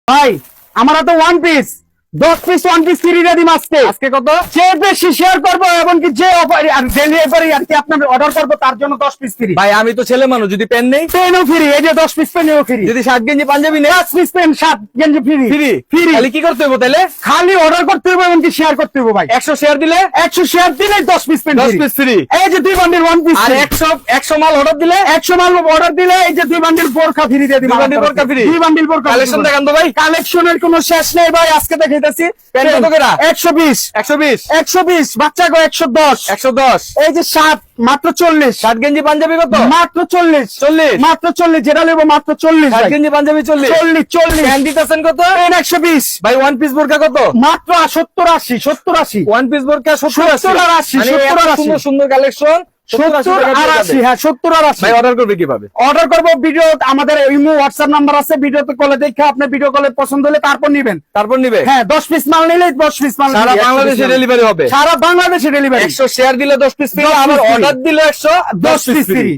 ভাই আমার তো one piece 10 piece one piece free ready আজকে আজকে কত? যে বেশি শেয়ার করবো এবং কি যে অফার আর ডেলিভারি আর কি আপনার অর্ডার করবো তার জন্য 10 পিস ফ্রি। ভাই আমি তো ছেলে মানুষ, যদি পেন নেই পেনও ফ্রি, এই যে 10 পিস পেনও ফ্রি। যদি শার্ট গেঞ্জি পাঞ্জাবি নেই 10 পিস পেন 7 গেঞ্জি ফ্রি ফ্রি ফ্রি। তাহলে কি করতে হবে তাহলে? খালি অর্ডার করতে হবে এবং কি শেয়ার করতে হবে ভাই। 100 শেয়ার দিলে 100 শেয়ার দিলে 10 পিস পেন 10 পিস ফ্রি। এই যে 2 বান্ডিল ওয়ান পিস আর 100 মাল অর্ডার দিলে 100 মাল অর্ডার দিলে এই যে 2 বান্ডিল বোরকা ফ্রি দিয়ে দিই। 2 বান্ডিল বোরকা free। 2 বান্ডিল বোরকা কালেকশন দেখান তো ভাই। কালেকশনের কোনো শেষ নেই ভাই, আজকে দেখাইতাছি। পেন কত করে? 120 120 বাচ্চা গো 110 110 এই যে 7 মাত্র 40 শার্ট গেঞ্জি পাঞ্জাবি কত? মাত্র 40 40 মাত্র 40 যেটা নেব মাত্র 40 শার্ট ভাই। গেঞ্জি পাঞ্জাবি 40 40 প্যান্ট দিতেছেন কত? 120 ভাই ওয়ান পিস বোরকা কত? মাত্র 70 80 ওয়ান পিস বোরকা 70 70 আর 80, মানে 70 আর এত 80 সুন্দর সুন্দর কালেকশন 70 আর 80 হ্যাঁ 70 আর 80 ভাই অর্ডার করবে কিভাবে? অর্ডার করবো ভিডিও আমাদের ইমো হোয়াটসঅ্যাপ নাম্বার আছে, ভিডিওতে কলে দেখে আপনি ভিডিও কলে পছন্দ হলে তারপর নিবেন। তারপর নিবে হ্যাঁ 10 পিস মাল নিলে 10 পিস মাল সারা নিলে 100 বাংলাদেশে পিস মাল। ডেলিভারি হবে। সারা বাংলাদেশে ডেলিভারি 100 শেয়ার দিলে 10 পিস ফ্রি, 10 আবার piece free। অর্ডার দিলে 110 10 পিস piece ফ্রি। free।